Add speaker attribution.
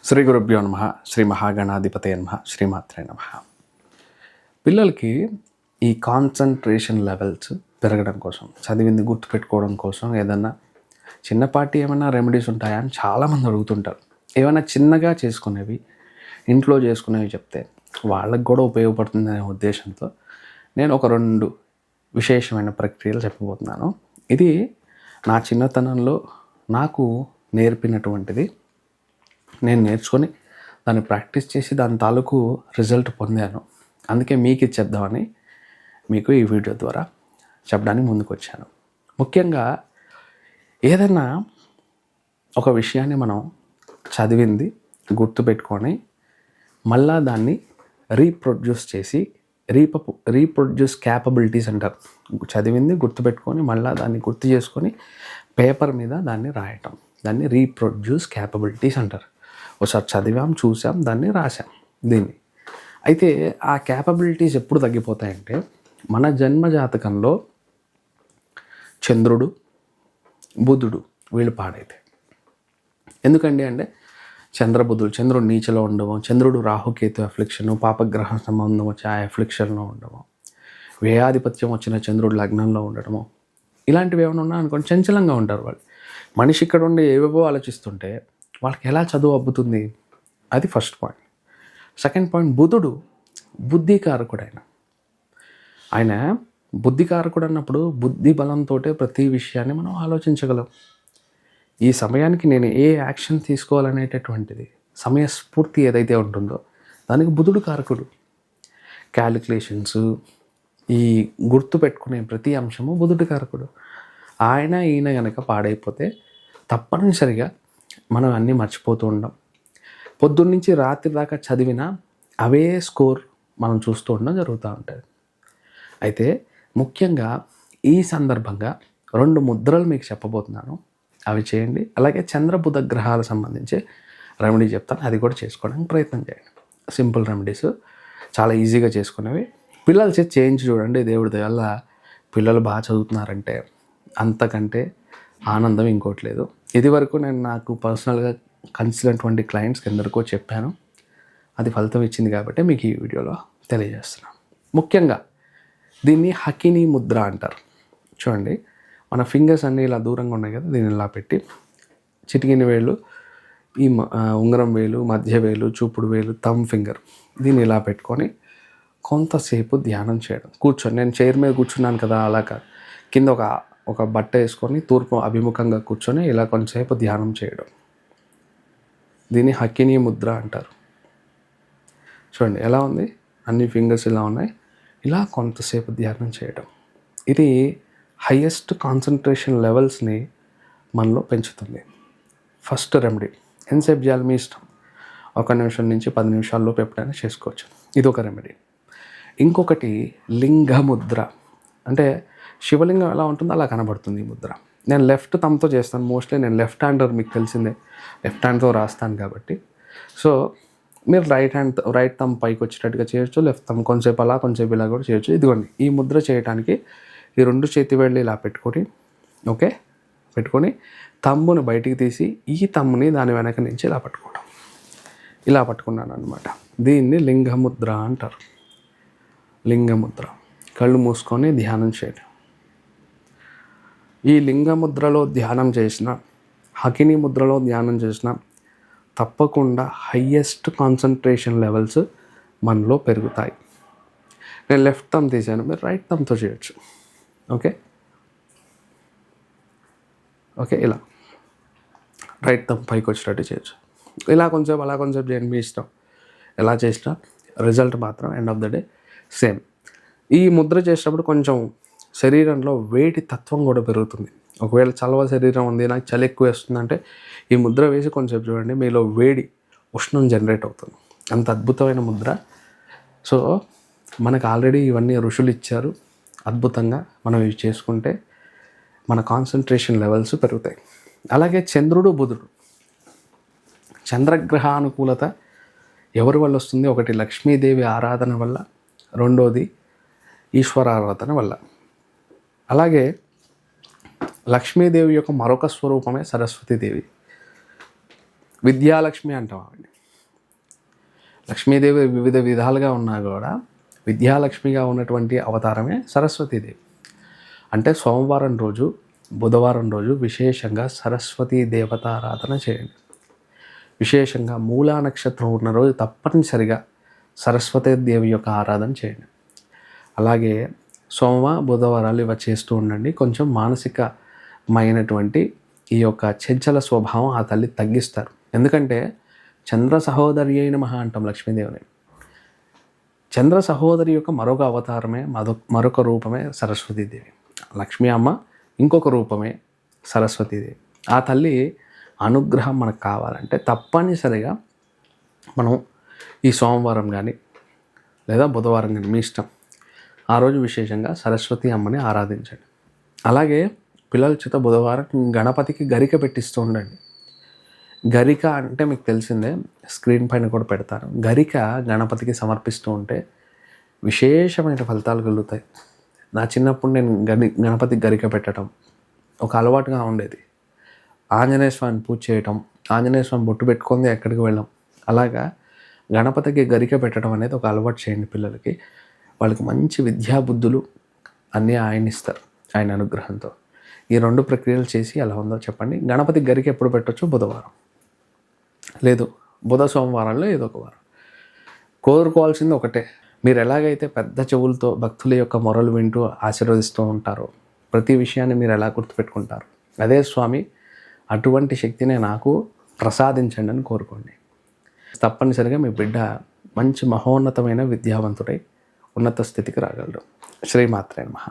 Speaker 1: శ్రీ గురుభ్యో నమః. శ్రీ మహాగణాధిపతయ నమః. శ్రీమాత్రే నమః. పిల్లలకి ఈ కాన్సన్ట్రేషన్ లెవెల్స్ పెరగడం కోసం, చదివింది గుర్తుపెట్టుకోవడం కోసం ఏదన్నా చిన్నపాటి ఏమైనా రెమెడీస్ ఉంటాయా అని చాలామంది అడుగుతుంటారు. ఏమైనా చిన్నగా చేసుకునేవి, ఇంట్లో చేసుకునేవి చెప్తే వాళ్ళకి కూడా ఉపయోగపడుతుందనే ఉద్దేశంతో నేను ఒక 2 విశేషమైన ప్రక్రియలు చెప్పబోతున్నాను. ఇది నా చిన్నతనంలో నాకు నేర్పినటువంటిది. నేను నేర్చుకొని దాన్ని ప్రాక్టీస్ చేసి దాని తాలూకు రిజల్ట్ పొందాను. అందుకే మీకు ఇది చెప్దామని మీకు ఈ వీడియో ద్వారా చెప్పడానికి ముందుకు వచ్చాను. ముఖ్యంగా ఏదైనా ఒక విషయాన్ని మనం చదివింది గుర్తుపెట్టుకొని మళ్ళా దాన్ని రీప్రొడ్యూస్ చేసి రీప్రొడ్యూస్ క్యాపబిలిటీస్ అంటారు. చదివింది గుర్తుపెట్టుకొని మళ్ళీ దాన్ని గుర్తు చేసుకొని పేపర్ మీద దాన్ని రాయటం, దాన్ని రీప్రొడ్యూస్ క్యాపబిలిటీస్ అంటారు. ఒకసారి చదివాం, చూసాం, దాన్ని రాసాం దీన్ని. అయితే ఆ క్యాపబిలిటీస్ ఎప్పుడు తగ్గిపోతాయంటే మన జన్మ జాతకంలో చంద్రుడు, బుధుడు వీళ్ళు పాడైతే. ఎందుకండి అంటే చంద్రుడు నీచలో ఉండము, చంద్రుడు రాహుకేతు అఫ్లిక్షను, పాపగ్రహ సంబంధం వచ్చి ఆ అఫ్లిక్షన్లో ఉండము, వ్యయాధిపత్యం వచ్చిన చంద్రుడు లగ్నంలో ఉండడము, ఇలాంటివి ఏమైనా ఉన్నా అనుకోండి చంచలంగా ఉంటారు వాళ్ళు. మనిషి ఇక్కడ ఉండి ఏవేవో ఆలోచిస్తుంటే వాళ్ళకి ఎలా చదువు అబ్బుతుంది? అది ఫస్ట్ పాయింట్. సెకండ్ పాయింట్, బుధుడు బుద్ధికారకుడు. ఆయన బుద్ధికారకుడు అన్నప్పుడు బుద్ధి బలంతో ప్రతి విషయాన్ని మనం ఆలోచించగలం. ఈ సమయానికి నేను ఏ యాక్షన్ తీసుకోవాలనేటటువంటిది సమయస్ఫూర్తి ఏదైతే ఉంటుందో దానికి బుధుడు కారకుడు. క్యాలిక్యులేషన్స్, ఈ గుర్తు పెట్టుకునే ప్రతి అంశము బుధుడు కారకుడు. ఈయన కనుక పాడైపోతే తప్పనిసరిగా మనం అన్నీ మర్చిపోతూ ఉంటాం. పొద్దున్నుంచి రాత్రి దాకా చదివిన అవే స్కోర్ మనం చూస్తూ ఉండడం జరుగుతూ ఉంటుంది. అయితే ముఖ్యంగా ఈ సందర్భంగా 2 ముద్రలు మీకు చెప్పబోతున్నాను. అవి చేయండి. అలాగే చంద్రబుధ గ్రహాలకు సంబంధించి రెమెడీ చెప్తాను, అది కూడా చేసుకోవడానికి ప్రయత్నం చేయండి. సింపుల్ రెమెడీస్, చాలా ఈజీగా చేసుకునేవి. పిల్లల చేతి చేయించి చూడండి. దేవుడి దయ వల్ల పిల్లలు బాగా చదువుతున్నారంటే అంతకంటే ఆనందం ఇంకోటి లేదు. ఇది వరకు నేను నాకు పర్సనల్గా కలిసినటువంటి క్లయింట్స్కి ఎందరికో చెప్పాను. అది ఫలితం ఇచ్చింది కాబట్టి మీకు ఈ వీడియోలో తెలియజేస్తున్నాను. ముఖ్యంగా దీన్ని హకినీ ముద్ర అంటారు. చూడండి, మన ఫింగర్స్ అన్నీ ఇలా దూరంగా ఉన్నాయి కదా, దీన్ని ఇలా పెట్టి చిటికిన వేలు, ఈ ఉంగరం వేలు, మధ్య వేలు, చూపుడు వేలు, థమ్ ఫింగర్, దీన్ని ఇలా పెట్టుకొని కొంతసేపు ధ్యానం చేయడం. కూర్చొని, నేను చైర్ మీద కూర్చున్నాను కదా అలా కాదు, కింద ఒక బట్ట వేసుకొని తూర్పు అభిముఖంగా కూర్చొని ఇలా కొంతసేపు ధ్యానం చేయడం. దీన్ని హకినీ ముద్ర అంటారు. చూడండి ఎలా ఉంది, అన్ని ఫింగర్స్ ఇలా ఉన్నాయి. ఇలా కొంతసేపు ధ్యానం చేయడం, ఇది హయ్యెస్ట్ కాన్సన్ట్రేషన్ లెవెల్స్ని మనలో పెంచుతుంది. First remedy. ఎంతసేపు చేయాలి మీ ఇష్టం, 1 నిమిషం నుంచి 10 నిమిషాల్లోపు ఎప్పుడైనా చేసుకోవచ్చు. ఇది ఒక రెమెడీ. ఇంకొకటి లింగముద్ర. అంటే శివలింగం ఎలా ఉంటుందో అలా కనబడుతుంది ఈ ముద్ర. నేను లెఫ్ట్ థమ్తో చేస్తాను. మోస్ట్లీ నేను లెఫ్ట్ హ్యాండర్, మీకు తెలిసిందే, లెఫ్ట్ హ్యాండ్తో రాస్తాను కాబట్టి. సో మీరు రైట్ థమ్ పైకి వచ్చేటట్టుగా చేయొచ్చు, లెఫ్ట్ థమ్ కొంచెంసేపు అలా కొంచెంసేపు ఇలా కూడా చేయొచ్చు. ఇదిగోండి, ఈ ముద్ర చేయడానికి ఈ 2 చేతి వేళ్ళు ఇలా పెట్టుకొని, ఓకే, పెట్టుకొని థమ్ముని బయటికి తీసి ఈ థమ్ముని దాని వెనక నుంచి ఇలా పట్టుకోవడం. ఇలా పట్టుకున్నాను అనమాట. దీన్ని లింగముద్ర అంటారు. లింగముద్ర. కళ్ళు మూసుకొని ధ్యానం చేయడం. ఈ లింగముద్రలో ధ్యానం చేసిన, హకినీ ముద్రలో ధ్యానం చేసిన తప్పకుండా హయ్యెస్ట్ కాన్సన్ట్రేషన్ లెవెల్స్ మనలో పెరుగుతాయి. నేను లెఫ్ట్ థమ్ తీసాను, మీరు రైట్ థమ్తో చేయొచ్చు. ఓకే, ఇలా రైట్ థమ్ పైకి వచ్చేటట్టు చేయొచ్చు. ఇలా కొంచెం అలా కొంచెం చేయండి, మీ ఇష్టం. ఎలా చేసినా రిజల్ట్ మాత్రం end of the day same. ఈ ముద్ర చేసేటప్పుడు కొంచెం శరీరంలో వేడి తత్వం కూడా పెరుగుతుంది. ఒకవేళ చలవ శరీరం ఉంది, నాకు చలి ఎక్కువ వేస్తుందంటే ఈ ముద్ర వేసి కొంచెం చూడండి, మీలో వేడి, ఉష్ణం జనరేట్ అవుతుంది. అంత అద్భుతమైన ముద్ర. సో మనకు ఆల్రెడీ ఇవన్నీ ఋషులు ఇచ్చారు. అద్భుతంగా మనం ఇవి చేసుకుంటే మన కాన్సన్ట్రేషన్ లెవెల్స్ పెరుగుతాయి. అలాగే చంద్రుడు, బుధుడు, చంద్రగ్రహ అనుకూలత ఎవరి వల్ల వస్తుంది? ఒకటి లక్ష్మీదేవి ఆరాధన వల్ల, రెండోది ఈశ్వర ఆరాధన వల్ల. అలాగే లక్ష్మీదేవి యొక్క మరొక స్వరూపమే సరస్వతీదేవి. విద్యాలక్ష్మి అంటాం ఆవిడ. లక్ష్మీదేవి వివిధ విధాలుగా ఉన్నా కూడా విద్యాలక్ష్మిగా ఉన్నటువంటి అవతారమే సరస్వతీదేవి. అంటే సోమవారం రోజు, బుధవారం రోజు విశేషంగా సరస్వతీ దేవతారాధన చేయండి. విశేషంగా మూలా నక్షత్రం ఉన్న రోజు తప్పనిసరిగా సరస్వతీ దేవి యొక్క ఆరాధన చేయండి. అలాగే సోమ, బుధవారాలు ఇవి చేస్తూ ఉండండి. కొంచెం మానసికమైనటువంటి ఈ యొక్క చంచల స్వభావం ఆ తల్లి తగ్గిస్తారు. ఎందుకంటే చంద్ర సహోదరి అయిన మహా అంటాం లక్ష్మీదేవిని. చంద్ర సహోదరి యొక్క మరొక అవతారమే, మరొక రూపమే సరస్వతీదేవి. లక్ష్మీ అమ్మ ఇంకొక రూపమే సరస్వతీదేవి. ఆ తల్లి అనుగ్రహం మనకు కావాలంటే తప్పనిసరిగా మనం ఈ సోమవారం కానీ లేదా బుధవారం కానీ మీ ఇష్టం, ఆ రోజు విశేషంగా సరస్వతి అమ్మని ఆరాధించండి. అలాగే పిల్లల చేత బుధవారం గణపతికి గరిక పెట్టిస్తూ ఉండండి. గరిక అంటే మీకు తెలిసిందే, స్క్రీన్ పైన కూడా పెడతారు. గరిక గణపతికి సమర్పిస్తూ ఉంటే విశేషమైన ఫలితాలు కలుగుతాయి. నా చిన్నప్పుడు నేను గణపతికి గరిక పెట్టడం ఒక అలవాటుగా ఉండేది. ఆంజనేయ స్వామిని పూజ చేయటం, ఆంజనేయ స్వామి బొట్టు పెట్టుకుంది ఎక్కడికి వెళ్ళాం. అలాగా గణపతికి గరిక పెట్టడం అనేది ఒక అలవాటు చేయండి పిల్లలకి. వాళ్ళకి మంచి విద్యాబుద్ధులు అన్నీ ఆయన ఇస్తారు ఆయన అనుగ్రహంతో. ఈ 2 ప్రక్రియలు చేసి ఎలా ఉందో చెప్పండి. గణపతికి గరిక ఎప్పుడు పెట్టొచ్చు? బుధవారం, లేదు బుధ సోమవారంలో ఏదో ఒక వారం. కోరుకోవాల్సింది ఒకటే, మీరు ఎలాగైతే పెద్ద చెవులతో భక్తుల యొక్క మొరలు వింటూ ఆశీర్వదిస్తూ ఉంటారో, ప్రతి విషయాన్ని మీరు ఎలా గుర్తుపెట్టుకుంటారు, అదే స్వామి అటువంటి శక్తిని నాకు ప్రసాదించండి అని కోరుకోండి. తప్పనిసరిగా మీ బిడ్డ మంచి మహోన్నతమైన విద్యావంతుడై ఉన్నత స్థితికి రాగలడు. శ్రీమాత్రే నమః.